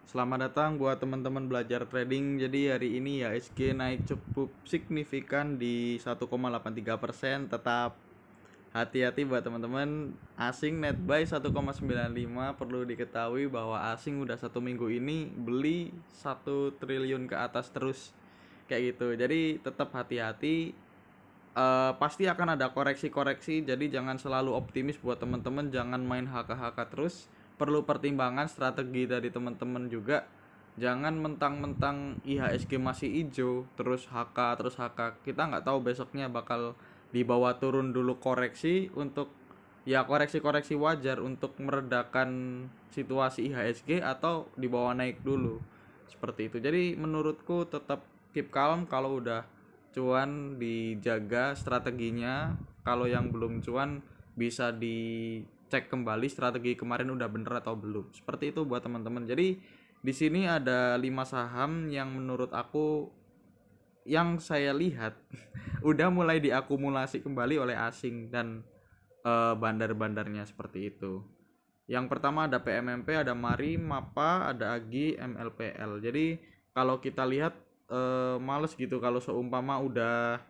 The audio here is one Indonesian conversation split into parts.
Selamat datang buat teman-teman belajar trading. Jadi hari ini ya IHSG naik cukup signifikan di 1,83%. Tetap hati-hati buat teman-teman. Asing net buy 1,95. Perlu diketahui bahwa asing udah 1 minggu ini beli 1 triliun ke atas terus kayak gitu. Jadi tetap hati-hati. Pasti akan ada koreksi-koreksi, jadi jangan selalu optimis buat teman-teman, jangan main HK-HK terus. Perlu pertimbangan strategi dari teman-teman juga. Jangan mentang-mentang IHSG masih hijau terus HK. Kita nggak tahu besoknya bakal dibawa turun dulu koreksi untuk ya koreksi-koreksi wajar untuk meredakan situasi IHSG atau dibawa naik dulu. Seperti itu. Jadi menurutku tetap keep calm. Kalau udah cuan dijaga strateginya, kalau yang belum cuan bisa dicek kembali strategi kemarin udah bener atau belum. Seperti itu buat teman-teman. Jadi di sini ada 5 saham yang menurut aku yang saya lihat udah mulai diakumulasi kembali oleh asing dan bandar-bandarnya seperti itu. Yang pertama ada PMMP, ada Mari, Mapa, ada Agi, MLPL. Jadi kalau kita lihat males gitu kalau seumpama udah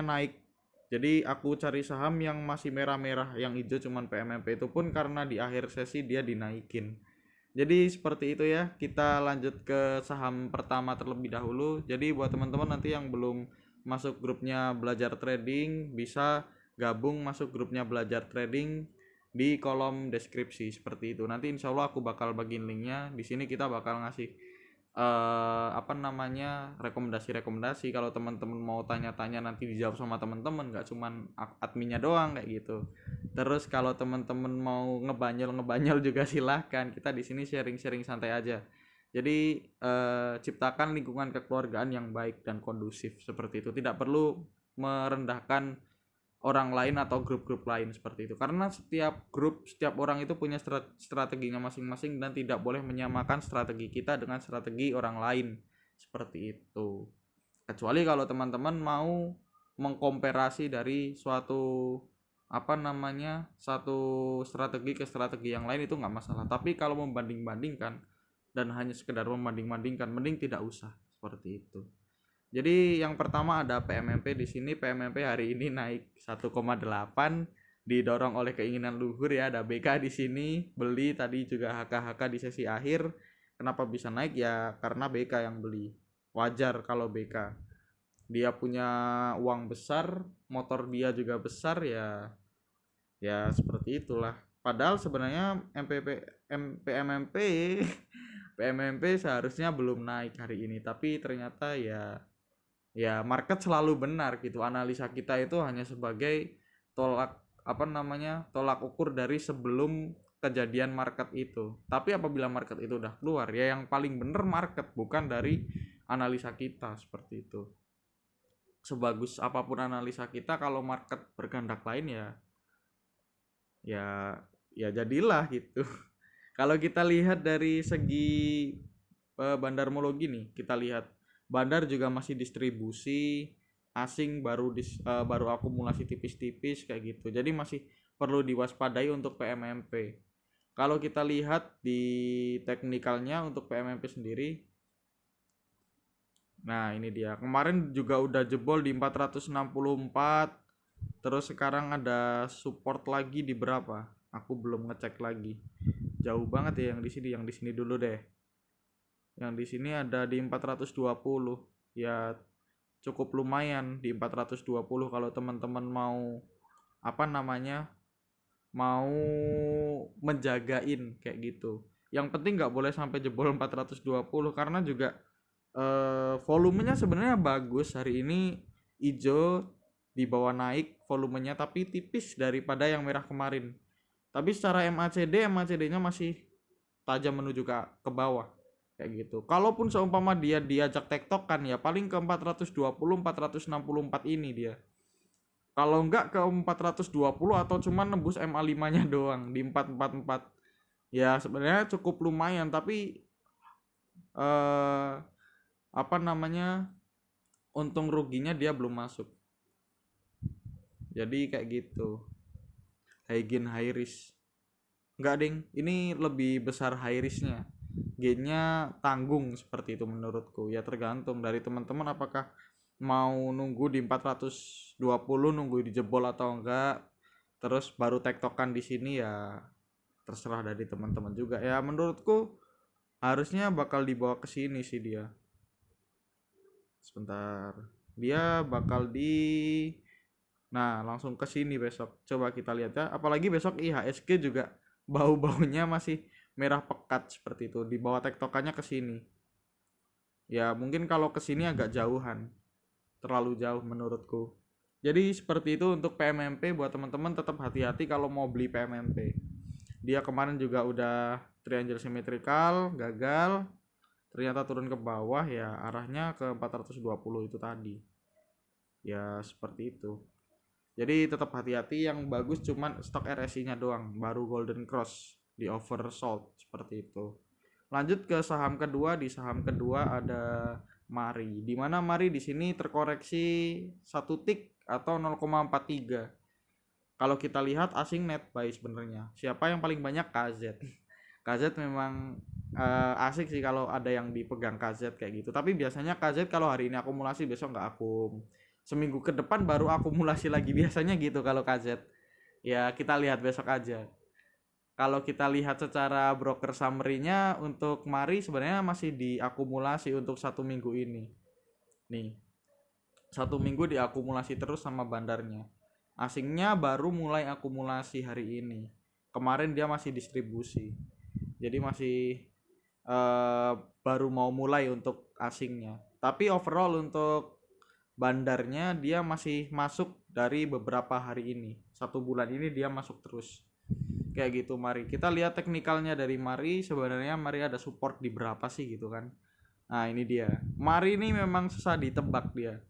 naik. Jadi aku cari saham yang masih merah-merah, yang hijau cuman PMMP, itu pun karena di akhir sesi dia dinaikin. Jadi seperti itu ya. Kita lanjut ke saham pertama terlebih dahulu. Jadi buat teman-teman nanti yang belum masuk grupnya belajar trading, bisa gabung masuk grupnya belajar trading di kolom deskripsi seperti itu. Nanti insya Allah aku bakal bagiin linknya. Di sini kita bakal ngasih rekomendasi-rekomendasi. Kalau teman-teman mau tanya-tanya nanti dijawab sama teman-teman, nggak cuman adminnya doang kayak gitu. Terus kalau teman-teman mau ngebanyol juga silahkan. Kita di sini sharing-sharing santai aja. Jadi ciptakan lingkungan kekeluargaan yang baik dan kondusif seperti itu. Tidak perlu merendahkan orang lain atau grup-grup lain seperti itu. Karena setiap grup, setiap orang itu punya strateginya masing-masing dan tidak boleh menyamakan strategi kita dengan strategi orang lain seperti itu. Kecuali kalau teman-teman mau mengkomparasi dari satu strategi ke strategi yang lain, itu nggak masalah. Tapi kalau membanding-bandingkan dan hanya sekedar membanding-bandingkan, mending tidak usah seperti itu. Jadi yang pertama ada PMMP. Di sini PMMP hari ini naik 1,8, didorong oleh keinginan luhur ya. Ada BK di sini beli, tadi juga HK-HK di sesi akhir. Kenapa bisa naik ya? Karena BK yang beli. Wajar kalau BK. Dia punya uang besar, motor dia juga besar ya. Ya seperti itulah. Padahal sebenarnya PMMP PMMP seharusnya belum naik hari ini, tapi ternyata market selalu benar gitu. Analisa kita itu hanya sebagai tolak tolak ukur dari sebelum kejadian market itu. Tapi apabila market itu udah keluar, ya yang paling benar market, bukan dari analisa kita seperti itu. Sebagus apapun analisa kita, kalau market berkehendak lain ya ya jadilah gitu. Kalau kita lihat dari segi bandarmologi nih, kita lihat bandar juga masih distribusi, asing baru akumulasi tipis-tipis kayak gitu. Jadi masih perlu diwaspadai untuk PMMP. Kalau kita lihat di teknikalnya untuk PMMP sendiri, nah ini dia. Kemarin juga udah jebol di 464. Terus sekarang ada support lagi di berapa? Aku belum ngecek lagi. Jauh banget ya yang di sini. Yang di sini dulu deh. Yang di sini ada di 420. Ya cukup lumayan di 420 kalau teman-teman mau mau menjagain kayak gitu. Yang penting nggak boleh sampai jebol 420 karena juga volumenya sebenarnya bagus hari ini, hijau di bawah naik volumenya, tapi tipis daripada yang merah kemarin. Tapi secara MACD-nya masih tajam menuju ke bawah kayak gitu. Kalaupun seumpama dia diajak tektokan ya paling ke 420 464 ini dia. Kalau enggak ke 420 atau cuma nembus MA5-nya doang di 444. Ya sebenarnya cukup lumayan, tapi eh untung ruginya dia belum masuk. Jadi kayak gitu. High gain high risk. Enggak ding, ini lebih besar high risknya. gainnya tanggung seperti itu menurutku. Ya tergantung dari teman-teman apakah mau nunggu di 420, nunggu dijebol atau enggak, terus baru tektokan di sini, ya terserah dari teman-teman juga. Ya menurutku harusnya bakal dibawa ke sini sih dia. Sebentar. Dia bakal di Nah, langsung ke sini besok. Coba kita lihat ya. Apalagi besok IHSG juga bau-baunya masih merah pekat seperti itu. Dibawa tektokannya ke sini. Ya, mungkin kalau ke sini agak jauhan. Terlalu jauh menurutku. Jadi seperti itu untuk PMMP. Buat teman-teman tetap hati-hati kalau mau beli PMMP. Dia kemarin juga udah triangle symmetrical, gagal. Ternyata turun ke bawah, ya arahnya ke 420 itu tadi. Ya seperti itu. Jadi tetap hati-hati, yang bagus cuman stok RSI-nya doang, baru Golden Cross di oversold seperti itu. Lanjut ke saham kedua. Di saham kedua ada Mari. Di mana Mari di sini terkoreksi 1 tick atau 0,43. Kalau kita lihat asing net buy sebenarnya. Siapa yang paling banyak? KZ. KZ memang asik sih kalau ada yang dipegang KZ kayak gitu. Tapi biasanya KZ kalau hari ini akumulasi, besok nggak akum. Seminggu ke depan baru akumulasi lagi biasanya gitu kalau KZ. Ya kita lihat besok aja. Kalau kita lihat secara broker summary-nya untuk Mari sebenarnya masih diakumulasi untuk 1 minggu ini. Nih, 1 minggu diakumulasi terus sama bandarnya. Asingnya baru mulai akumulasi hari ini. Kemarin dia masih distribusi. Jadi masih eh, baru mau mulai untuk asingnya. Tapi overall untuk bandarnya dia masih masuk dari beberapa hari ini. 1 bulan ini dia masuk terus. Kayak gitu. Mari kita lihat teknikalnya dari Mari. Sebenarnya Mari ada support di berapa sih gitu kan. Nah ini dia. Mari ini memang susah ditebak dia.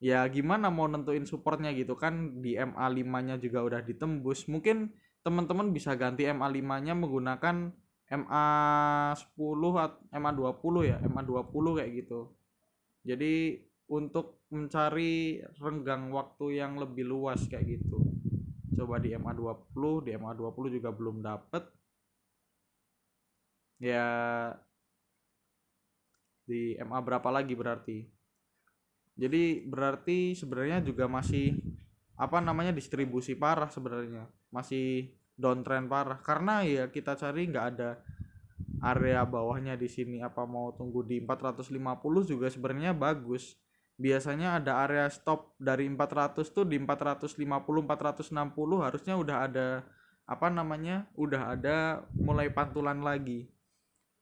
Ya gimana mau nentuin supportnya gitu kan. Di MA5 nya juga udah ditembus. Mungkin teman-teman bisa ganti MA5 nya menggunakan MA10 atau MA20 ya, MA20 kayak gitu. Jadi untuk mencari renggang waktu yang lebih luas kayak gitu. Coba di MA20, di MA20 juga belum dapet. Ya di MA berapa lagi berarti? Jadi berarti sebenarnya juga masih distribusi parah sebenarnya. Masih downtrend parah karena ya kita cari nggak ada area bawahnya di sini. Apa mau tunggu di 450 juga sebenarnya bagus. Biasanya ada area stop dari 400 tuh di 450 460 harusnya udah ada udah ada mulai pantulan lagi.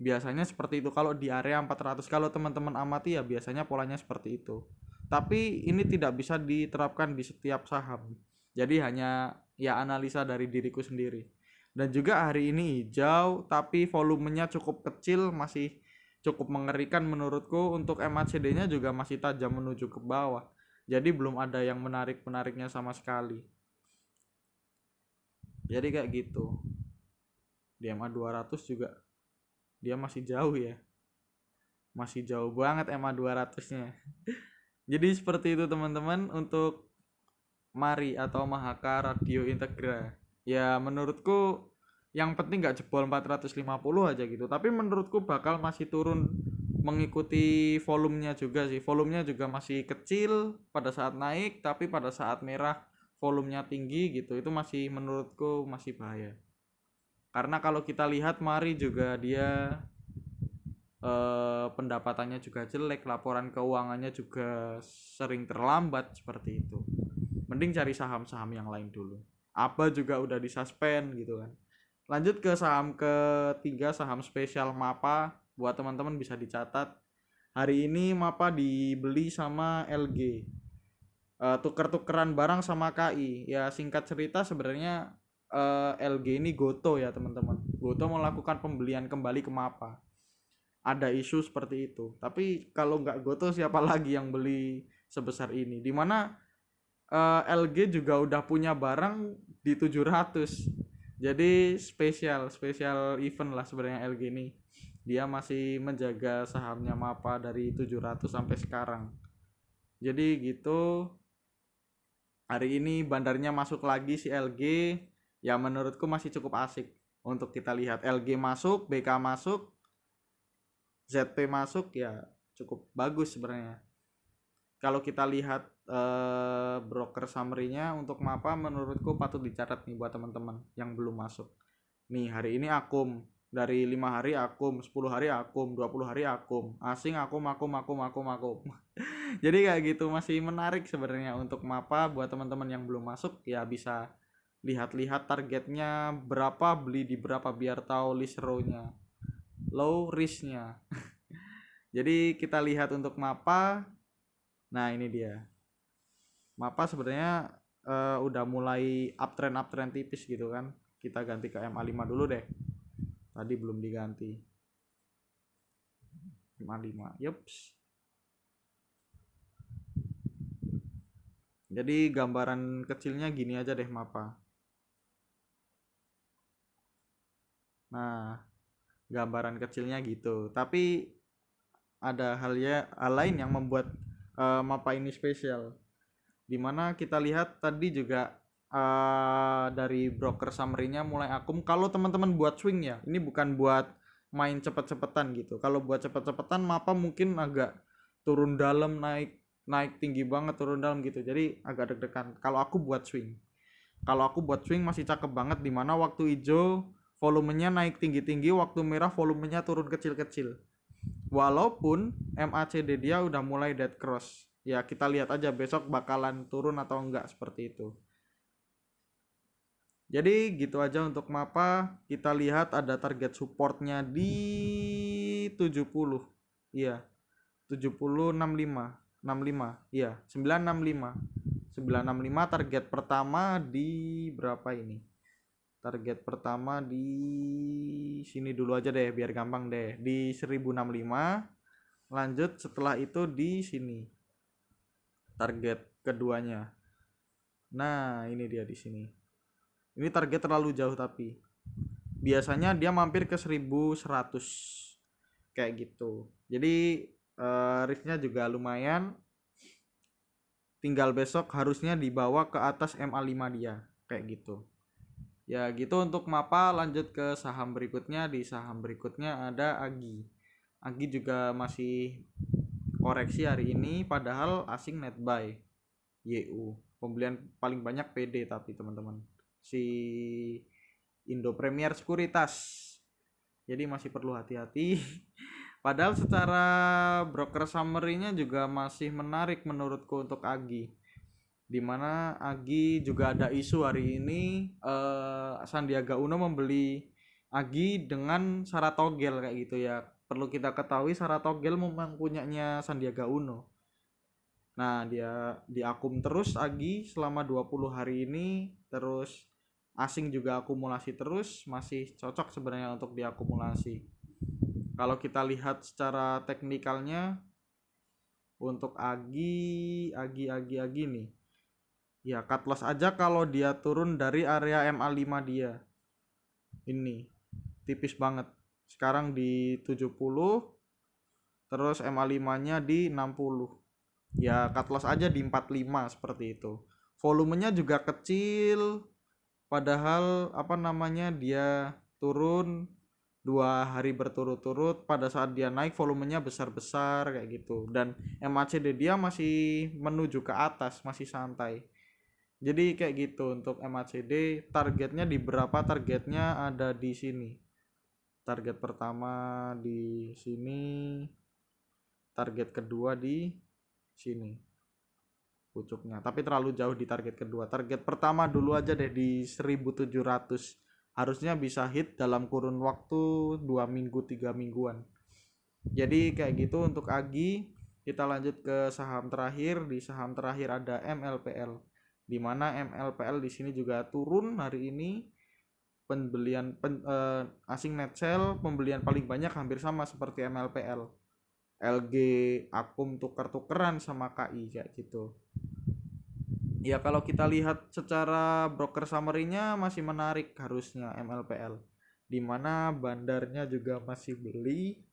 Biasanya seperti itu kalau di area 400. Kalau teman-teman amati ya biasanya polanya seperti itu. Tapi ini tidak bisa diterapkan di setiap saham. Jadi hanya ya analisa dari diriku sendiri. Dan juga hari ini hijau tapi volumenya cukup kecil, masih cukup mengerikan menurutku. Untuk MACD-nya juga masih tajam menuju ke bawah. Jadi belum ada yang menarik-menariknya sama sekali. Jadi kayak gitu. Di MA 200 juga dia masih jauh ya. Masih jauh banget MA 200-nya. Jadi seperti itu teman-teman untuk Mari atau Mahaka Radio Integra. Ya menurutku yang penting gak jebol 450 aja gitu. Tapi menurutku bakal masih turun mengikuti volumenya juga sih. Volumenya juga masih kecil pada saat naik, tapi pada saat merah volumenya tinggi gitu. Itu masih menurutku masih bahaya. Karena kalau kita lihat Mari juga dia pendapatannya juga jelek, laporan keuangannya juga sering terlambat seperti itu. Mending cari saham-saham yang lain dulu. Apa juga udah disuspend gitu kan. Lanjut ke saham ketiga, saham spesial MAPA. Buat teman-teman bisa dicatat. Hari ini MAPA dibeli sama LG. Tuker-tukeran barang sama KI. Ya singkat cerita sebenarnya LG ini Goto ya teman-teman. Goto melakukan pembelian kembali ke MAPA. Ada isu seperti itu. Tapi kalau nggak Goto siapa lagi yang beli sebesar ini? Dimana LG juga udah punya barang di 700. Jadi spesial event lah sebenarnya LG ini. Dia masih menjaga sahamnya MAPA dari 700 sampai sekarang. Jadi gitu. Hari ini bandarnya masuk lagi si LG. Ya menurutku masih cukup asik untuk kita lihat. LG masuk, BK masuk, ZP masuk ya cukup bagus sebenarnya. Kalau kita lihat broker summary-nya untuk MAPA menurutku patut dicatat nih buat teman-teman yang belum masuk. Nih hari ini akum, dari 5 hari akum, 10 hari akum, 20 hari akum, asing akum. Jadi kayak gitu, masih menarik sebenarnya untuk MAPA. Buat teman-teman yang belum masuk ya bisa lihat-lihat targetnya berapa, beli di berapa biar tahu list row-nya, low risk-nya. Jadi kita lihat untuk MAPA. Nah ini dia MAPA sebenarnya udah mulai uptrend tipis gitu kan. Kita ganti ke MA5 dulu deh, tadi belum diganti. MA5 yups. Jadi gambaran kecilnya gini aja deh MAPA. Nah gambaran kecilnya gitu, tapi ada hal lain yang membuat MAPA ini spesial, dimana kita lihat tadi juga dari broker summary-nya mulai akum. Kalau teman-teman buat swing ya, ini bukan buat main cepet-cepetan gitu. Kalau buat cepet-cepetan MAPA mungkin agak turun dalam, naik tinggi banget, turun dalam gitu, jadi agak deg-degan. Kalau aku buat swing masih cakep banget, dimana waktu hijau volumenya naik tinggi-tinggi, waktu merah volumenya turun kecil-kecil. Walaupun MACD dia udah mulai dead cross. Ya kita lihat aja besok bakalan turun atau enggak, seperti itu. Jadi gitu aja untuk MAPA. Kita lihat ada target supportnya di 70. Iya. 70 65. 65. Iya, 965. 965 target pertama di berapa ini? Target pertama di sini dulu aja deh biar gampang deh, di 1065. Lanjut setelah itu di sini target keduanya. Nah ini dia di sini. Ini target terlalu jauh, tapi biasanya dia mampir ke 1100 kayak gitu. Jadi risknya juga lumayan. Tinggal besok harusnya dibawa ke atas MA5 dia kayak gitu. Ya gitu untuk MAPA. Lanjut ke saham berikutnya. Di saham berikutnya ada AGI. AGI juga masih koreksi hari ini, padahal asing net buy YU. Pembelian paling banyak PD tapi teman-teman, si Indo Premier Sekuritas. Jadi masih perlu hati-hati. Padahal secara broker summary-nya juga masih menarik menurutku untuk AGI. Dimana AGI juga ada isu hari ini, Sandiaga Uno membeli AGI dengan syarat togel kayak gitu ya. Perlu kita ketahui syarat togel memang punyanya Sandiaga Uno. Nah dia diakum terus AGI selama 20 hari ini, terus asing juga akumulasi terus, masih cocok sebenarnya untuk diakumulasi. Kalau kita lihat secara teknikalnya untuk AGI nih, ya cut loss aja kalau dia turun dari area MA5 dia. Ini tipis banget. Sekarang di 70, terus MA5-nya di 60. Ya cut loss aja di 45 seperti itu. Volumenya juga kecil, padahal dia turun 2 hari berturut-turut. Pada saat dia naik volumenya besar-besar kayak gitu, dan MACD dia masih menuju ke atas, masih santai. Jadi kayak gitu untuk MACD. Targetnya di berapa? Targetnya ada di sini. Target pertama di sini, target kedua di sini pucuknya, tapi terlalu jauh di target kedua. Target pertama dulu aja deh di 1700. Harusnya bisa hit dalam kurun waktu 2 minggu 3 mingguan. Jadi kayak gitu untuk AGI. Kita lanjut ke saham terakhir. Di saham terakhir ada MLPL, dimana MLPL di sini juga turun hari ini. Pembelian asing net sell, pembelian paling banyak hampir sama seperti MLPL. LG akum tuker-tukeran sama KI kayak gitu. Ya kalau kita lihat secara broker summary-nya masih menarik harusnya MLPL, dimana bandarnya juga masih beli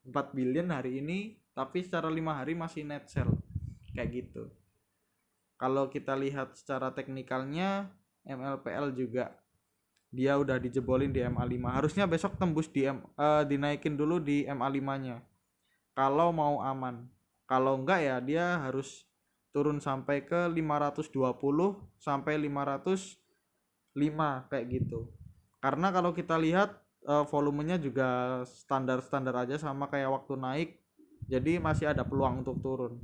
4 billion hari ini, tapi secara 5 hari masih net sell kayak gitu. Kalau kita lihat secara teknikalnya, MLPL juga dia udah dijebolin di MA5. Harusnya besok tembus dinaikin dulu di MA5-nya. kalau mau aman. Kalau enggak ya dia harus turun sampai ke 520 sampai 505 kayak gitu. Karena kalau kita lihat volumenya juga standar-standar aja sama kayak waktu naik. Jadi masih ada peluang untuk turun.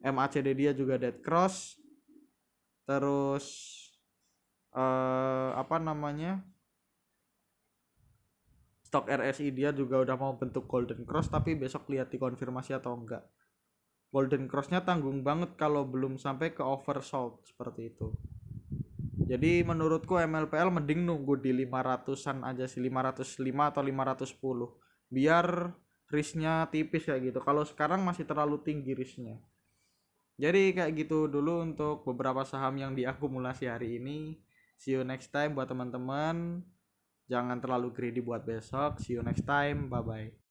MACD dia juga dead cross. Terus apa namanya? Stok RSI dia juga udah mau bentuk golden cross, tapi besok lihat dikonfirmasi atau enggak. Golden crossnya tanggung banget kalau belum sampai ke oversold seperti itu. Jadi menurutku MLPL mending nunggu di 500-an aja sih, 505 atau 510. Biar risknya tipis kayak gitu. Kalau sekarang masih terlalu tinggi risknya. Jadi kayak gitu dulu untuk beberapa saham yang diakumulasi hari ini. See you next time buat teman-teman. Jangan terlalu greedy buat besok. See you next time. Bye bye.